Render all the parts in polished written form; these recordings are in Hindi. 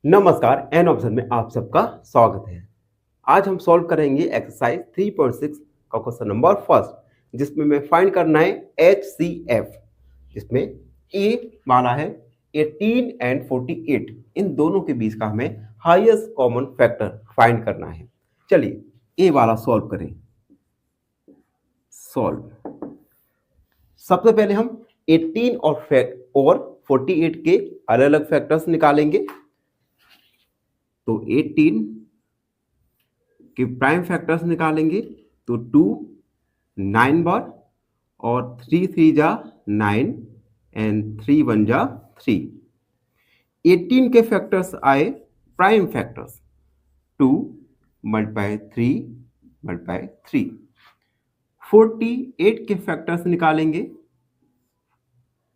नमस्कार, एन ऑप्शन में आप सबका स्वागत है। आज हम सॉल्व करेंगे एक्सरसाइज 3.6 का क्वेश्चन नंबर फर्स्ट, जिसमें हमें फाइंड करना है HCF, जिसमें ए वाला है 18 एंड 48, इन दोनों के बीच का हमें हाईएस्ट कॉमन फैक्टर फाइंड करना है। चलिए ए वाला सॉल्व करें। सॉल्व। सबसे पहले हम 18 और 48 के अलग अलग फैक्टर्स निकालेंगे। तो 18 के प्राइम फैक्टर्स निकालेंगे तो 2 9 बार और 3 3 जा 9 एंड 3 1 जा 3। 18 के फैक्टर्स आए प्राइम फैक्टर्स 2 मल्टीप्लाई 3 मल्टीप्लाई 3। 48 के फैक्टर्स निकालेंगे,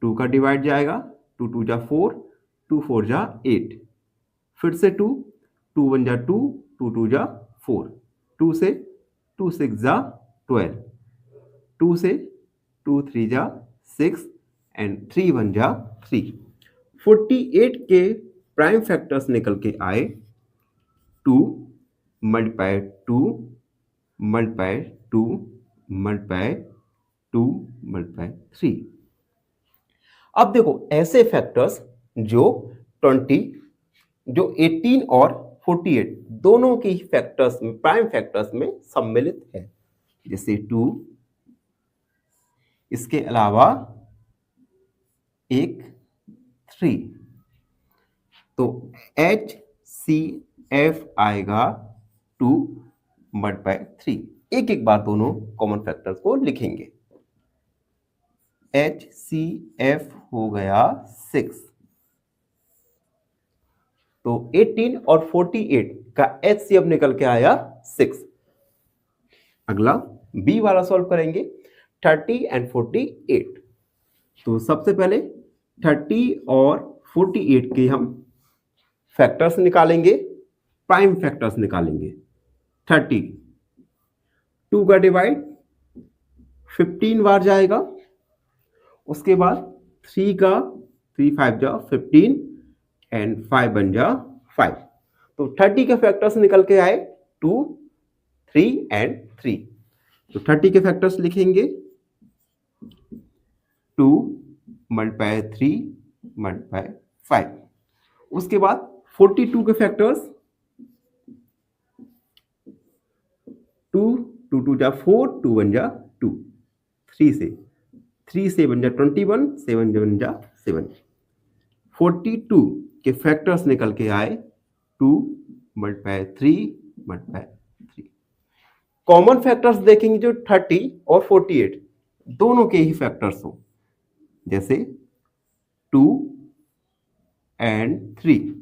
2 का डिवाइड जाएगा, 2 2 जा 4, 2 4 जा 8, फिर से 2 2 1 जा 2, 2 2 जा 4, 2 से 2 6 जा 12, 2 से 2 3 जा 6 एंड 3 1 जा 3। 48 के प्राइम फैक्टर्स निकल के आए 2 मल्टीप्लाई 2 मल्टीप्लाई 2 मल्टीप्लाई 2 मल्टीप्लाई 3। अब देखो ऐसे फैक्टर्स जो 18 और 48 दोनों के ही फैक्टर्स में, प्राइम फैक्टर्स में सम्मिलित है, जैसे 2, इसके अलावा एक 3। तो HCF आएगा 2 मल्टीप्लाई 3। एक एक बार दोनों कॉमन फैक्टर्स को लिखेंगे। HCF हो गया 6। तो 18 और 48 का HCF निकल के आया 6। अगला बी वाला सॉल्व करेंगे 30 एंड 48। तो सबसे पहले 30 और 48 के हम फैक्टर्स निकालेंगे, प्राइम फैक्टर्स निकालेंगे। 30 2 का डिवाइड 15 बार जाएगा, उसके बाद 3 का 3 5 जा 15 एंड 5 बन जा 5। तो 30 के फैक्टर्स निकल के आए 2 3 एंड 3। तो 30 के फैक्टर्स लिखेंगे 2 मल्टीप्लाई 3 मल्टीप्लाई 5। उसके बाद 42 के फैक्टर्स 2 2 2 जा 4, 2 1 जा 2, 3 से बन जा 21, 7 बन जा 7। 42 के फैक्टर्स निकल के आए 2 मल्टीप्लाई 3 मल्टीप्लाई 3। कॉमन फैक्टर्स देखेंगे जो 30 और 48 दोनों के ही फैक्टर्स हो, जैसे 2 एंड 3।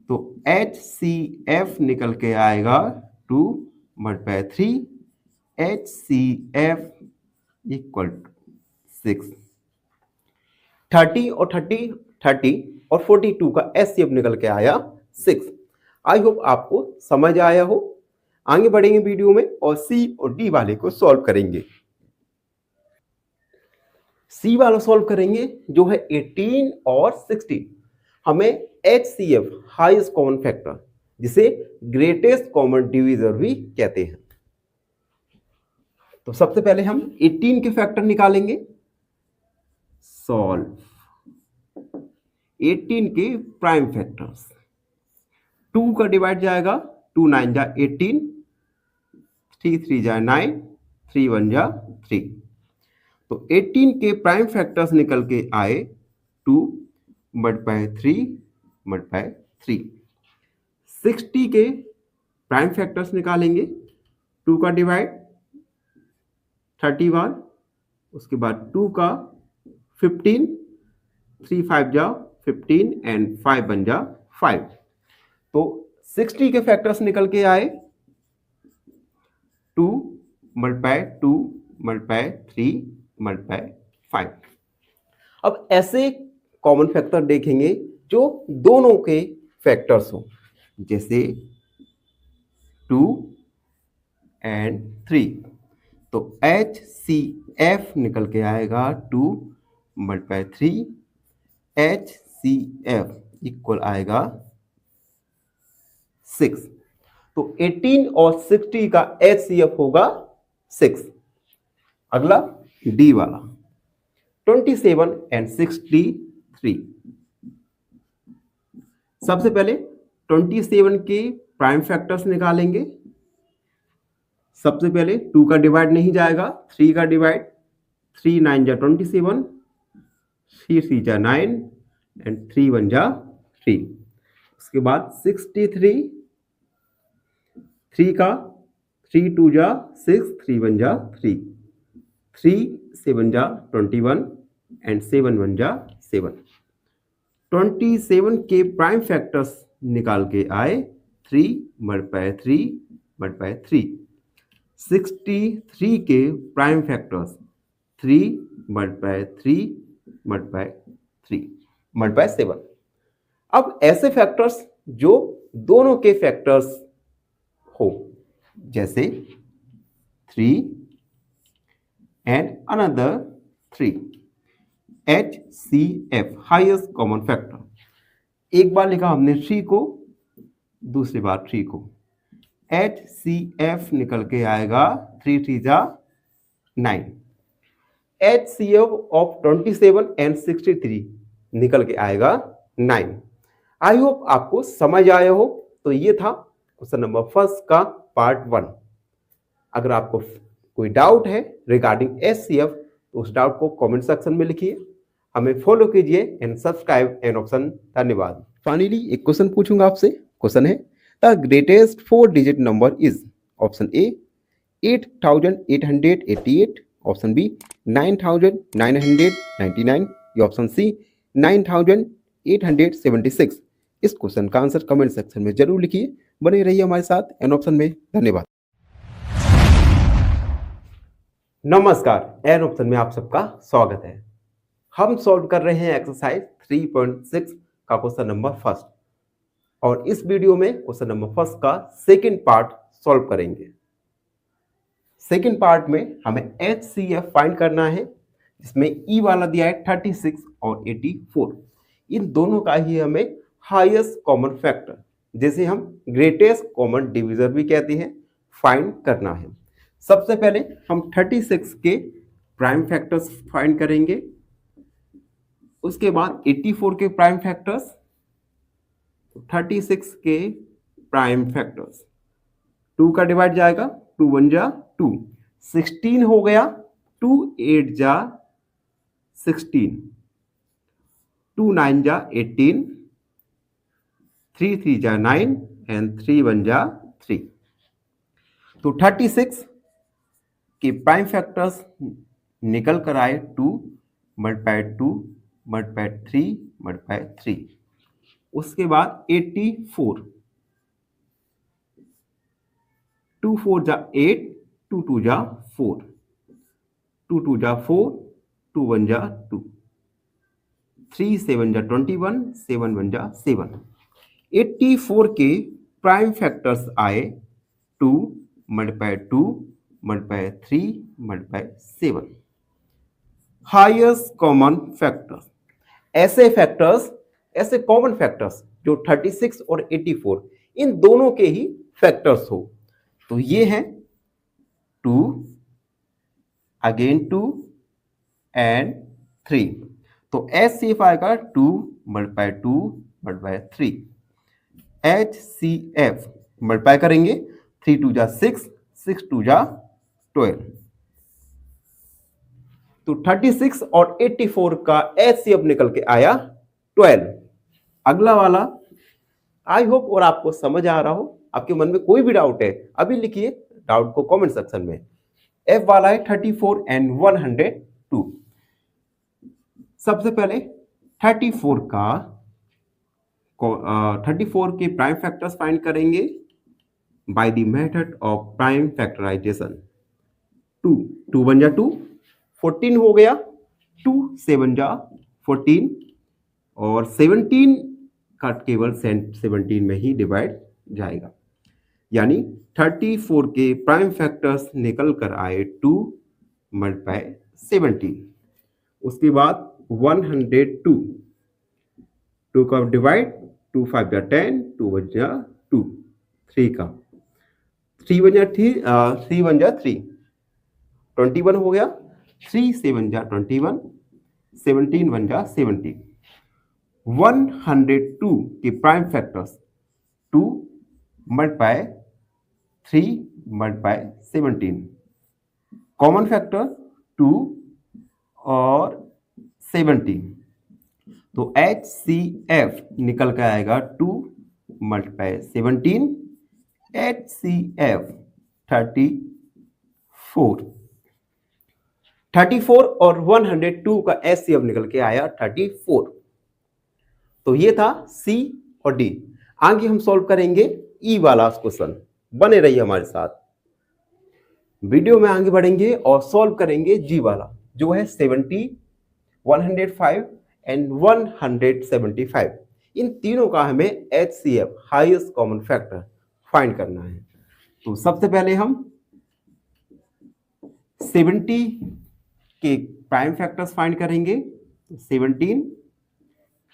तो HCF निकल के आएगा 2 मल्टीप्लाई 3, HCF इक्वल टू 6। 30 और 42 का HCF निकल के आया 6। आई होप आपको समझ आया हो। आगे बढ़ेंगे वीडियो में और सी और डी वाले को सॉल्व करेंगे। सी वाला सॉल्व करेंगे जो है 18 और 16। हमें HCF हाईएस्ट कॉमन फैक्टर, जिसे ग्रेटेस्ट कॉमन डिवीजर भी कहते हैं। तो सबसे पहले हम 18 के फैक्टर निकालेंगे। सॉल्व। 18 के प्राइम फैक्टर्स 2 का डिवाइड जाएगा, 2 9 जा 18, 3 3 जा 9, 3 1 जा 3। तो 18 के प्राइम फैक्टर्स निकल के आए 2 मल्टीप्लाई 3 मल्टीप्लाई 3। 60 के प्राइम फैक्टर्स निकालेंगे, 2 का डिवाइड 30 बार, उसके बाद 2 का 15, 3 5 जा 15 एंड 5 बन जा 5। तो 60 के फैक्टर्स निकल के आए 2 मल्टीप्लाई 2 मल्टीप्लाई 3 मल्टीप्लाई 5। अब ऐसे कॉमन फैक्टर देखेंगे जो दोनों के फैक्टर्स हो, जैसे 2 एंड 3। तो HCF निकल के आएगा 2 मल्टीप्लाई 3, HCF इक्वल आएगा 6। तो 18 और 60 का HCF होगा 6। अगला डी वाला 27 एंड 63। सबसे पहले 27 के प्राइम फैक्टर्स निकालेंगे। सबसे पहले 2 का डिवाइड नहीं जाएगा, 3 का डिवाइड। 3 9 जा 27, 3 3 जा 9 एंड 3 1 जा 3। उसके बाद 63, 3 का 3 2 जा 6, 3 1 जा 3, 3 7 जा 21 एंड 7 1 जा 7। 27 के प्राइम फैक्टर्स निकाल के आए 3 मल्टीप्लाई 3 मल्टीप्लाई 3। 63 के prime factors 3 multiply 3 multiply 3 multiply 7। अब ऐसे फैक्टर्स जो दोनों के फैक्टर्स हो, जैसे 3 and another 3। HCF highest common factor. एक बार लिखा हमने 3 को, दूसरी बार 3 को। HCF निकल के आएगा 3 3 जा 9। HCF ऑफ 27 एंड 63 निकल के आएगा 9। आई होप आपको समझ आया हो। तो ये था क्वेश्चन नंबर फर्स्ट का पार्ट 1। अगर आपको कोई डाउट है रिगार्डिंग HCF तो उस डाउट को कमेंट सेक्शन में लिखिए। हमें फॉलो कीजिए एंड सब्सक्राइब एंड ऑप्शन। धन्यवाद। फाइनली एक क्वेश्चन पूछूंगा आपसे। क्वेश्चन है the greatest 4 digit number is. Option A 8888, option B 9999 या ऑप्शन सी 9876। इस क्वेश्चन का आंसर कमेंट सेक्शन में जरूर लिखिए। बने रहिए हमारे साथ एन ऑप्शन में। धन्यवाद। नमस्कार, एन ऑप्शन में आप सबका स्वागत है। हम सॉल्व कर रहे हैं एक्सरसाइज 3.6 का क्वेश्चन नंबर फर्स्ट, और इस वीडियो में क्वेश्चन नंबर फर्स्ट का सेकंड पार्ट सॉल्व करेंगे। सेकंड पार्ट में हमें HCF फाइंड करना है, जिसमें E वाला दिया है 36 और 84। इन दोनों का ही हमें हाईएस्ट कॉमन फैक्टर, जिसे हम ग्रेटेस्ट कॉमन डिविजर भी कहते हैं, फाइंड करना है। सबसे पहले हम 36 के प्राइम फैक्टर्स फाइंड करेंगे, उसके बाद 84 के प्राइम फैक्टर्स, 36 के प्राइम फैक्टर्स। 2 का डिवाइड जाएगा, 2 1 जा 2, 16 हो गया, 2 8 जा 16, 2 9 जा 18, 3 3 जा 9 एंड 3 1 जा 3। तो 36 के प्राइम फैक्टर्स निकल कर आए 2 मल्टीप्लाई 2 मल्टीप्लाई 3 मल्टीप्लाई 3। उसके बाद 84, 2 4 जा 8, 2 2 जा 4, 2 2 जा 4, 2 1 जा 2, 3 7 जा 21, 7 1 जा 7। 84 के प्राइम फैक्टर्स आए 2 multiply 2 multiply 3 multiply 7। Highest common factors, ऐसे फैक्टर्स, ऐसे कॉमन फैक्टर्स जो 36 और 84 इन दोनों के ही फैक्टर्स हो। तो ये है 2 अगेन 2 एंड 3। तो HCF आएगा 2 मल्टीप्लाई 2 मल्टीप्लाई 3। HCF मल्टीप्लाई करेंगे, 3 2 जा 6, 6 2 जा 12। तो 36 और 84 का HCF निकल के आया 12। अगला वाला आई होप और आपको समझ आ रहा हो। आपके मन में कोई भी डाउट है अभी लिखिए डाउट को कमेंट सेक्शन में। F वाला है 34 एंड 102। सबसे पहले 34 के प्राइम फैक्टर्स फाइंड करेंगे by the method of prime factorization. 2 2 1 जा 2, 14 हो गया, 2 7 जा 14, और 17 का केवल 17 में ही डिवाइड जाएगा। यानी 34 के प्राइम फैक्टर्स निकल कर आए 2 मल्टीप्लाई 17। उसके बाद 102, 2 का डिवाइड, 2 5 जा 10, 2 1 जा 2, 3 का, 3 वन जा 3 वन जा 3, 21 हो गया, 3 7 जा 21, 17 वन जा 70। 102 के prime factors 2 multiply 3 multiply 17, common factor 2 और 17, तो HCF निकल कर आएगा 2 मल्टीप्लाई 17, HCF 34। 34 और 102 का HCF निकल के आया 34। तो ये था C और D। आगे हम सॉल्व करेंगे E वाला क्वेश्चन। बने रहिए हमारे साथ, वीडियो में आगे बढ़ेंगे और सॉल्व करेंगे G वाला जो है 70, 105 एंड 175। इन तीनों का हमें HCF highest common factor find करना है। तो सबसे पहले हम 70 के प्राइम फैक्टर्स फाइंड करेंगे। 17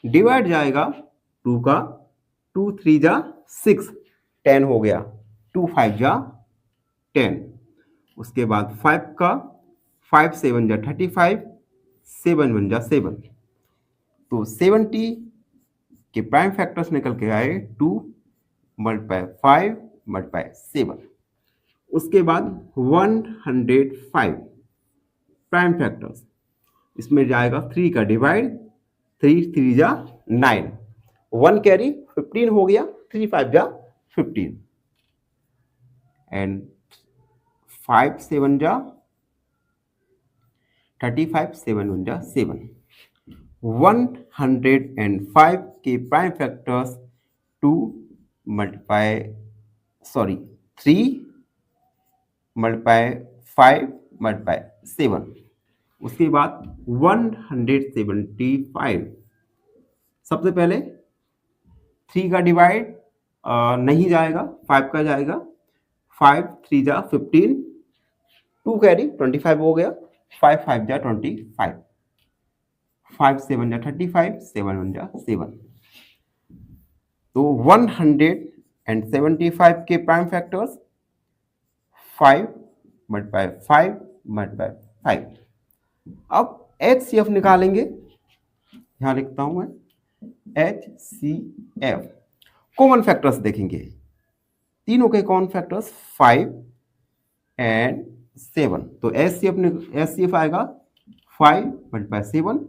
डिवाइड जाएगा 2 का, 2 3 जा 6, 10 हो गया, 2 5 जा 10। उसके बाद 5 का, 5 7 जा 35, 7 1 जा 7। तो 70 के प्राइम फैक्टर्स निकल के आए 2 मल्टीप्लाई 5 मल्टीप्लाई 7। उसके बाद 105 प्राइम फैक्टर्स, इसमें जाएगा 3 का डिवाइड, 3 3 जा 9, 1 कैरी 15 हो गया, 3 5 जा 15 एंड 5 7 जा 35, 7 1 जा 7। 105 के प्राइम फैक्टर्स 3 मल्टीप्लाई 5 मल्टीप्लाई 7। उसके बाद 175, सबसे पहले 3 का डिवाइड नहीं जाएगा, 5 का जाएगा, 5 3 जा 15, 2 कैरी 25 हो गया, 5 5 जा 25, 5 7 जा 35, 7 1 जा 7। तो 175 के प्राइम फैक्टर्स 5 मल्टीप्लाई 5 मल्टीप्लाई 5। अब HCF निकालेंगे, यहां लिखता हूं मैं HCF। कॉमन फैक्टर्स देखेंगे, तीनों के कॉमन फैक्टर्स 5 एंड 7। तो HCF आएगा 5 मल्टीप्लाई 7,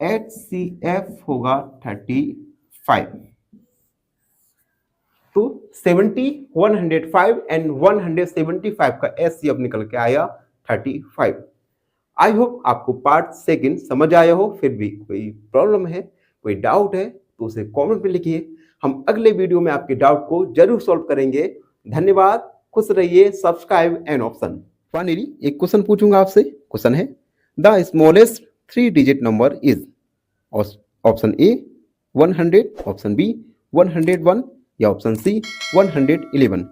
HCF होगा 35। तो 70, 105 एंड 175 का HCF निकल के आया 35। आई होप आपको पार्ट सेकंड समझ आया हो। फिर भी कोई प्रॉब्लम है, कोई डाउट है तो उसे कमेंट में लिखिए। हम अगले वीडियो में आपके डाउट को जरूर सॉल्व करेंगे। धन्यवाद, खुश रहिए। Subscribe and option. फाइनली एक क्वेश्चन पूछूंगा आपसे। क्वेश्चन है the smallest 3 digit number is, option A 100, option B 101 या ऑप्शन सी 111।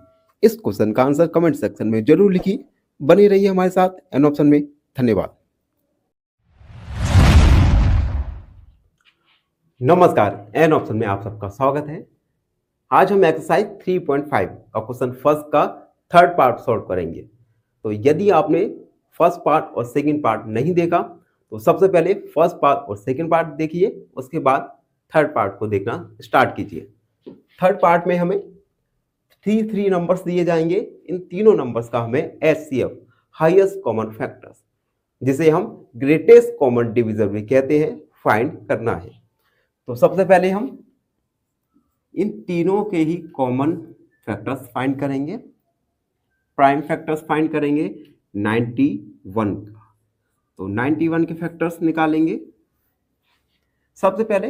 इस क्वेश्चन का आंसर कमेंट सेक्शन में जरूर लिखिए। बने रहिए हमारे साथ एन ऑप्शन में। धन्यवाद। नमस्कार, एन ऑप्शन में आप सबका स्वागत है। आज हम एक्सरसाइज 3.5 का क्वेश्चन फर्स्ट का थर्ड पार्ट सॉल्व करेंगे। तो यदि आपने फर्स्ट पार्ट और सेकंड पार्ट नहीं देखा तो सबसे पहले फर्स्ट पार्ट और सेकंड पार्ट देखिए, उसके बाद थर्ड पार्ट को देखना स्टार्ट कीजिए। थर्ड पार्ट में हमें 3 नंबर्स दिए जाएंगे। इन तीनों नंबर्स का हमें HCF हाईएस्ट कॉमन फैक्टर्स, जिसे हम ग्रेटेस्ट कॉमन डिविजन भी कहते हैं, फाइंड करना है। तो सबसे पहले हम इन तीनों के ही कॉमन फैक्टर्स फाइंड करेंगे। प्राइम फैक्टर्स फाइंड करेंगे 91 का। तो 91 के फैक्टर्स निकालेंगे। सबसे पहले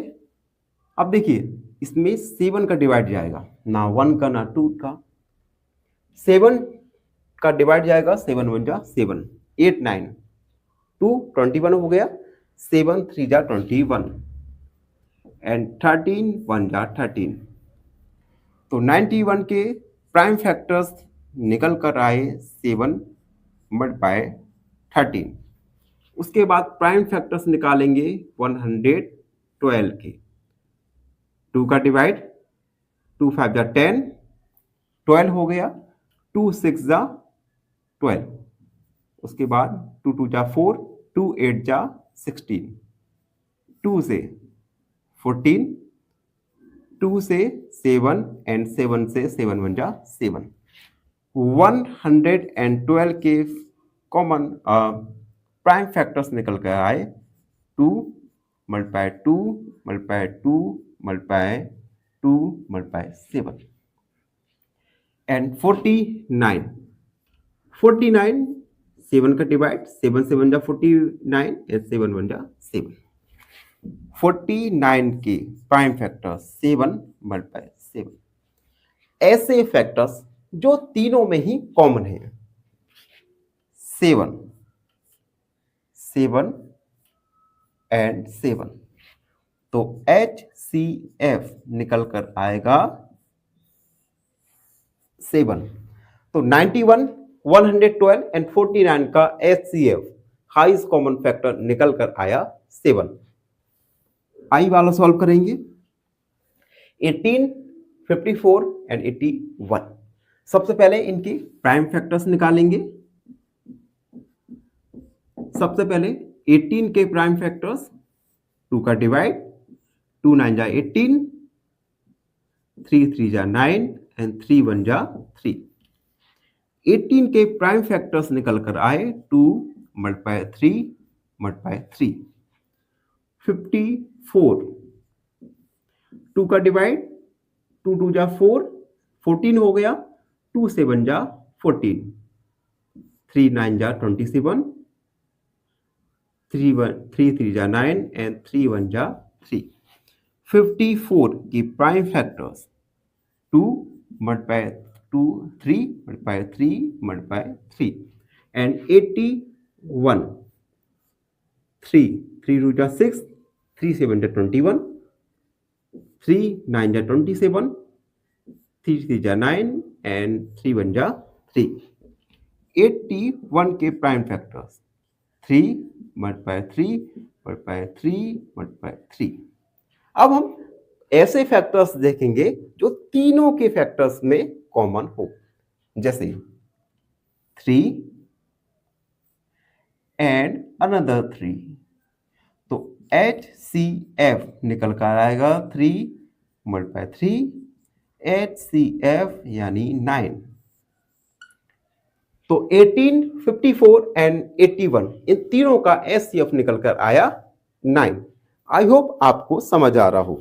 अब देखिए, इसमें 7 का डिवाइड जाएगा, ना 1 का ना 2 का। 7 का डिवाइड जाएगा, 7 1 जा 7, 8 9, 2 21 हो गया, 7 3 जा 21 एंड 13 1 जा 13। तो 91 के प्राइम फैक्टर्स निकल कर आए 7 मल्टीप्लाई 13। उसके बाद प्राइम फैक्टर्स निकालेंगे 112 के। 2 का डिवाइड, 2 5 जा 10, 12 हो गया, 2 6 जा 12, उसके बाद 2 2 जा 4, 2 8 जा 16, 2 से 14, 2 से 7 एंड 7 से 7 1 जा 7। 112 के कॉमन प्राइम फैक्टर्स निकल कर आए 2 multiply 2 multiply 2 multiply 2 multiply 7 and 49। 49 7 का डिवाइड, 7 7 जा 49 एंड 7 1 जा 7। 49 के प्राइम फैक्टर्स 7 मल्टीप्लाई 7। ऐसे फैक्टर्स जो तीनों में ही कॉमन है, 7 7 एंड 7, तो HCF निकल कर आएगा 7। तो 91, 112 एंड 49 का HCF हाईएस्ट कॉमन फैक्टर निकल कर आया 7। आई वाला सॉल्व करेंगे, 18, 54 एंड 81। सबसे पहले इनकी प्राइम फैक्टर्स निकालेंगे। सबसे पहले 18 के प्राइम फैक्टर्स, 2 का डिवाइड, 2 9 जा 18, 3 3 जा 9 एंड 3 1 जा 3। 18 के प्राइम फैक्टर्स निकल कर आए 2 मल्टीप्लाई 3 मल्टीप्लाई 3। 54, 2 का डिवाइड, 2 2 जा 4, 14 हो गया, 2 7 जा 14, 3 9 जा 27, 3 3 जा 9 एंड 3 1 जा 3। 54 की prime factors 2 multiply 2 3 multiply 3 multiply 3 and 81। 3 3 2 जा 6, 3 7 जा 21, 3 9 जा 27, 3 3 जा 9 एंड 3 1 जा 3। 81 के prime factors 3 multiply 3 multiply 3 multiply 3। अब हम ऐसे फैक्टर्स देखेंगे जो तीनों के फैक्टर्स में कॉमन हो, जैसे 3 एंड अनदर 3, तो HCF निकल कर आएगा 3 मल्टीप्लाई 3, HCF यानी 9। तो 18, 54 एंड 81 इन तीनों का HCF निकल कर आया 9। आई होप आपको समझ आ रहा हो।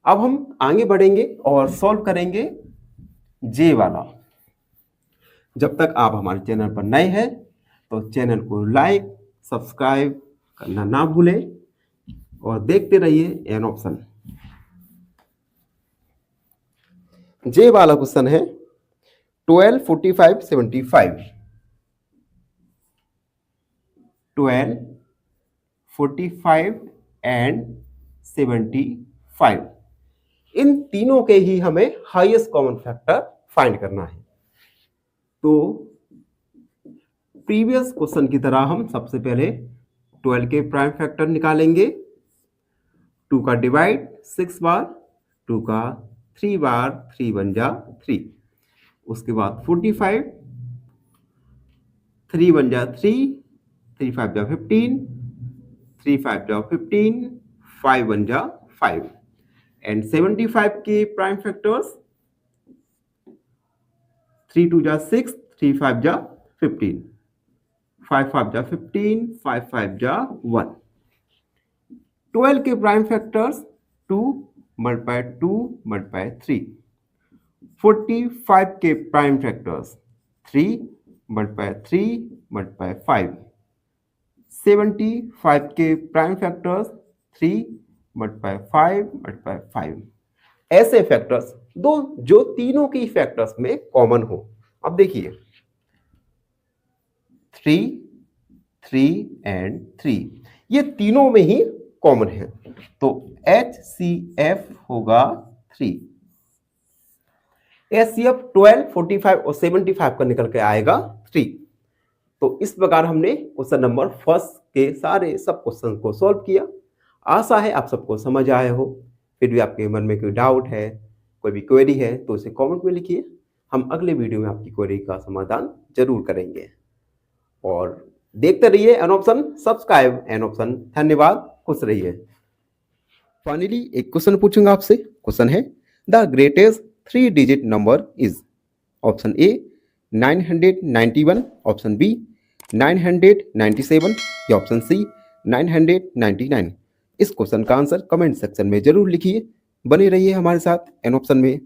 अब हम आगे बढ़ेंगे और सॉल्व करेंगे जे वाला। जब तक आप हमारे चैनल पर नए हैं तो चैनल को लाइक सब्सक्राइब करना ना भूलें और देखते रहिए एन ऑप्शन। जे वाला क्वेश्चन है 12 45 75। 12 45 एंड 75, इन तीनों के ही हमें हाईएस्ट कॉमन फैक्टर फाइंड करना है। तो प्रीवियस क्वेश्चन की तरह हम सबसे पहले 12 के प्राइम फैक्टर निकालेंगे। 2 का डिवाइड 6 बार, 2 का 3 बार, 3 1 जा 3। उसके बाद 45, 3 1 जा 3, 3 5 जा 15, 3 5 जा 15, 5 1 जा 5 एंड 75 के प्राइम फैक्टर्स 3 2 जा 6, 3 5 जा 15, 5 5 जा 15, 5 5 जा 1। 12 के प्राइम फैक्टर्स 2 मल्टीप्लाई 2 मल्टीप्लाई 3। 45 के प्राइम फैक्टर्स 3 मल्टीप्लाई 3 मल्टीप्लाई 5। 75 के प्राइम फैक्टर्स 3 मल्टीप्लाई 5 मल्टीप्लाई 5। ऐसे फैक्टर्स दो जो तीनों की फैक्टर्स में कॉमन हो। अब देखिए 3 3 एंड 3 ये तीनों में ही कॉमन है, तो HCF होगा 3। HCF 12, 45 और 75 का निकल के आएगा 3। तो इस प्रकार हमने क्वेश्चन नंबर फर्स्ट के सारे सब क्वेश्चन को सॉल्व किया। आशा है आप सबको समझ आए हो। फिर भी आपके मन में कोई डाउट है, कोई भी क्वेरी है तो उसे कमेंट में लिखिए। हम अगले वीडियो में आपकी क्वेरी का समाधान जरूर करेंगे। और देखते रहिए an option, subscribe an option. धन्यवाद, खुश रहिए। फाइनली एक क्वेश्चन पूछूंगा आपसे। क्वेश्चन है the greatest 3 digit number is. Option A 991, option B 997 या ऑप्शन सी 999। इस क्वेश्चन का आंसर कमेंट सेक्शन में जरूर लिखिए। बने रहिए हमारे साथ एन ऑप्शन में।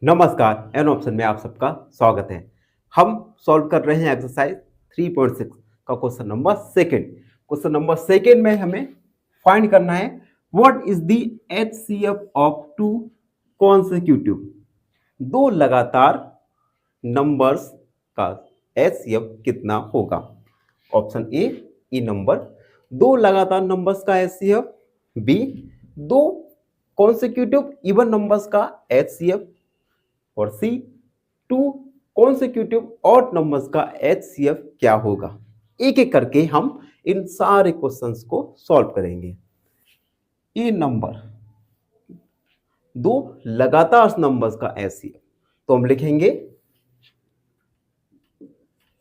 नमस्कार, एन ऑप्शन में आप सबका स्वागत है। हम सॉल्व कर रहे हैं एक्सरसाइज 3.6 का question number second. Question number second में हमें फाइंड करना है what is the HCF of 2 consecutive. 2 लगातार नंबर्स का एचसीएफ कितना होगा। ऑप्शन ए ई नंबर, 2 लगातार नंबर्स का HCF. B 2 consecutive even numbers का एचसीएफ। और सी 2 कॉन्सेक्यूटिव ऑड नंबर्स का एचसीएफ क्या होगा। एक एक करके हम इन सारे क्वेश्चंस को सॉल्व करेंगे। ए नंबर, 2 लगातार नंबर्स का एचसीएफ, तो हम लिखेंगे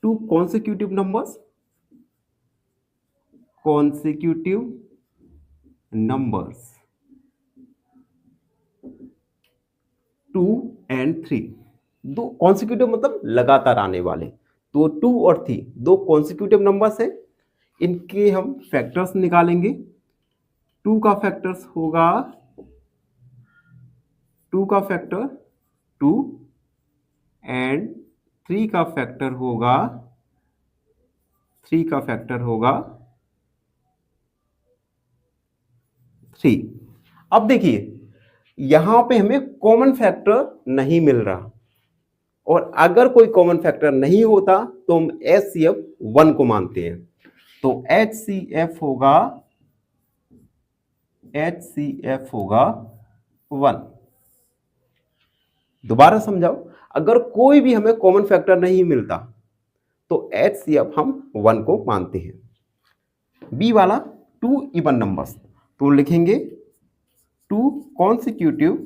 2 consecutive numbers, consecutive numbers 2 and 3। 2 consecutive मतलब लगातार आने वाले, तो 2 और 3 2 कॉन्सेक्यूटिव नंबर्स हैं। इनके हम फैक्टर्स निकालेंगे। 2 का फैक्टर्स होगा 2 का फैक्टर 2 एंड 3 का फैक्टर होगा 3 का फैक्टर होगा 3। अब देखिए यहां पे हमें कॉमन फैक्टर नहीं मिल रहा, और अगर कोई कॉमन फैक्टर नहीं होता तो हम एचसीएफ 1 को मानते हैं। तो एचसीएफ होगा 1। दोबारा समझाओ, अगर कोई भी हमें कॉमन फैक्टर नहीं मिलता तो एचसीएफ हम 1 को मानते हैं। बी वाला 2 इवन नंबर्स, तो लिखेंगे 2 consecutive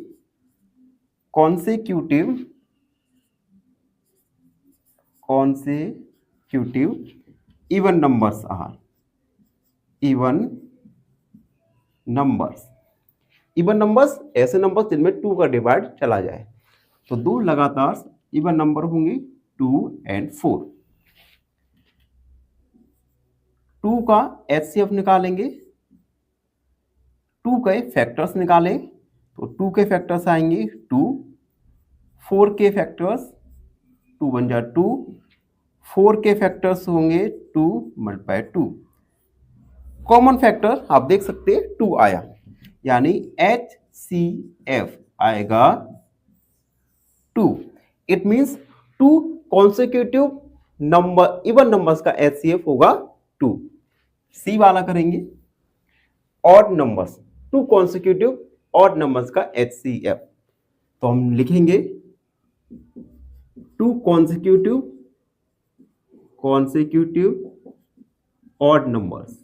even numbers are even numbers ऐसे नंबर्स जिनमें 2 का डिवाइड चला जाए। तो 2 लगातार इवन नंबर होंगे 2 and 4। 2 का एचसीएफ निकालेंगे, 2 के फैक्टर्स निकालें तो 2 के फैक्टर्स आएंगे 2, 4 के फैक्टर्स 2 बन जा 2, 4 के फैक्टर्स होंगे 2 मल्टीप्लाई 2। कॉमन फैक्टर आप देख सकते हैं 2 आया, यानी एचसीएफ आएगा 2। It means 2 consecutive number even numbers का एचसीएफ होगा 2। सी वाला करेंगे odd numbers, 2 consecutive odd numbers का एचसीएफ, तो हम लिखेंगे 2 कॉन्सेक्यूटिव ऑड नंबर्स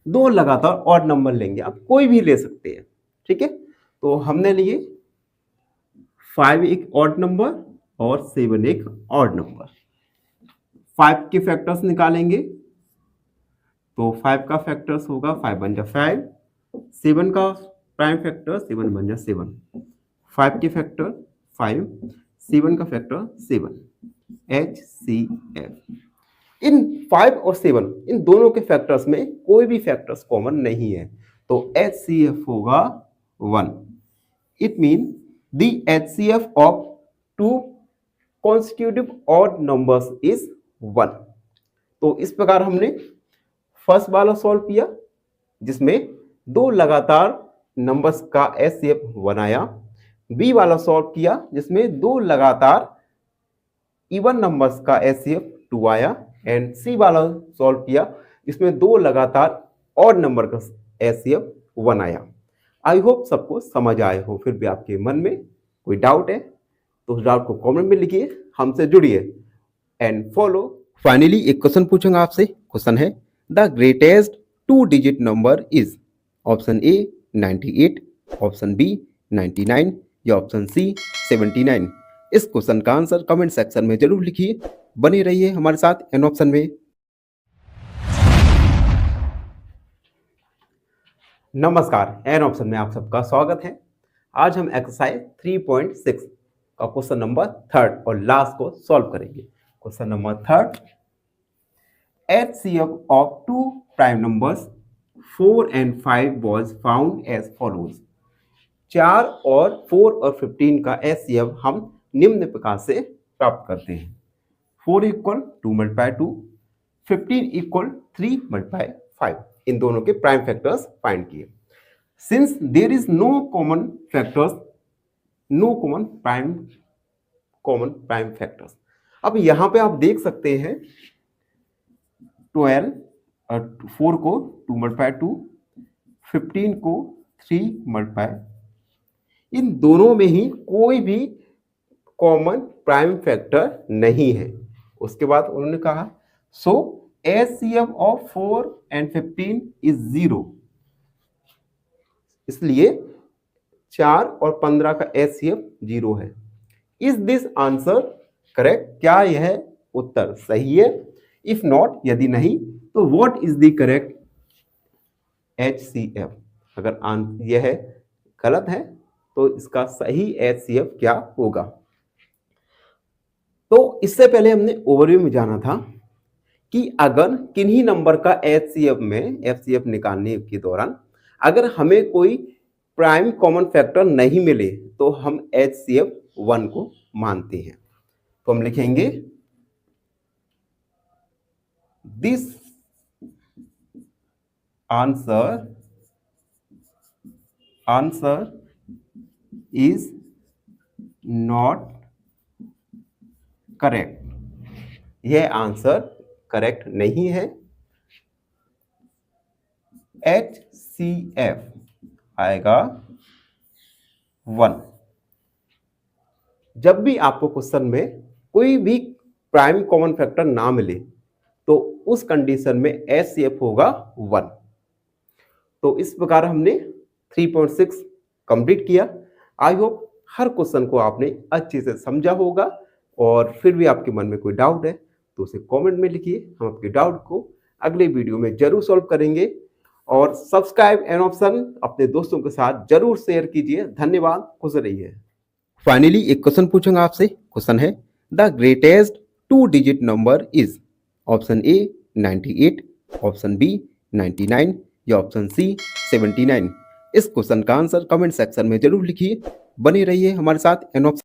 2 लगातार ऑड नंबर लेंगे, आप कोई भी ले सकते हैं, ठीक है। तो हमने लिए 5 एक ऑड नंबर और 7 एक ऑड नंबर। 5 के फैक्टर्स निकालेंगे तो 5 का फैक्टर्स होगा 5 बन जा 5, 7 का प्राइम फैक्टर 7 बन जा 7, 5 के फैक्टर 5, 7 का फैक्टर 7, HCF। इन 5 और 7 इन दोनों के फैक्टर्स में कोई भी फैक्टर्स कॉमन नहीं है, तो HCF होगा 1। It mean the HCF of 2 consecutive odd numbers is 1। तो इस प्रकार हमने फर्स्ट वाला सॉल्व किया जिसमें 2 लगातार नंबर्स का एचसीएफ 1 आया। बी वाला सॉल्व किया जिसमें 2 लगातार इवन नंबर्स का एचसीएफ 2 आया। एंड सी वाला सॉल्व किया जिसमें 2 लगातार ऑड नंबर का एचसीएफ 1 आया। आई होप सबको समझ आए हो। फिर भी आपके मन में कोई डाउट है तो उस डाउट को कमेंट में लिखिए, हमसे जुड़िए एंड फॉलो। फाइनली एक क्वेश्चन पूछूंगा आपसे। क्वेश्चन है the greatest 2 digit number is. Option A 98, option B 99 या ऑप्शन सी 79। इस क्वेश्चन का आंसर कमेंट सेक्शन में जरूर लिखिए। बने रहिए हमारे साथ एन ऑप्शन में। नमस्कार, एन ऑप्शन में आप सबका स्वागत है। आज हम एक्सरसाइज 3.6 का क्वेश्चन नंबर 3 और लास्ट को सॉल्व करेंगे। Question number 3, HCF of two prime numbers 4 and 5 was found as follows। 4 और 4 और 15 का HCF हम निम्न प्रकार से प्राप्त करते हैं। 4 इक्वल 2 मल्टीप्लाई 2, 15 इक्वल 3 मल्टीप्लाई 5। इन दोनों के प्राइम फैक्टर्स फाइंड किए। Since there is no common factors, no common prime factors. अब यहां पे आप देख सकते हैं 12 और 4 को 2 मल्टीप्लाई 2, 15 को 3 मल्टीप्लाई, इन दोनों में ही कोई भी कॉमन प्राइम फैक्टर नहीं है। उसके बाद उन्होंने कहा सो HCF ऑफ 4 एंड 15 इज 0। इसलिए 4 और 15 का HCF 0 है। Is this answer correct? क्या यह उत्तर सही है? इफ नॉट, यदि नहीं तो what is the correct HCF? अगर यह गलत है तो इसका सही HCF क्या होगा? तो इससे पहले हमने ओवरव्यू में जाना था कि अगर किन्हीं नंबर का HCF में FCF निकालने के दौरान अगर हमें कोई प्राइम कॉमन फैक्टर नहीं मिले तो हम HCF 1 को मानते हैं। तो हम लिखेंगे this answer is not correct. यह आंसर करेक्ट नहीं है। HCF आएगा 1। जब भी आपको क्वेश्चन में कोई भी प्राइम कॉमन फैक्टर ना मिले तो उस कंडीशन में HCF होगा 1। तो इस प्रकार हमने 3.6 कंप्लीट किया। आई होप हर क्वेश्चन को आपने अच्छे से समझा होगा, और फिर भी आपके मन में कोई डाउट है तो उसे कमेंट में लिखिए। हम आपके डाउट को अगले वीडियो में जरूर सॉल्व करेंगे। और सब्सक्राइब एन ऑप्शन अपने दोस्तों के साथ जरूर शेयर कीजिए। धन्यवाद, खुश रहिए। फाइनली एक क्वेश्चन पूछूंगा आपसे। क्वेश्चन है the greatest 2 digit number is. Option A 98, option B 99 या ऑप्शन सी 79। इस क्वेश्चन का आंसर कमेंट सेक्शन में जरूर लिखिए। बने रहिए हमारे साथ एन ऑप्शन।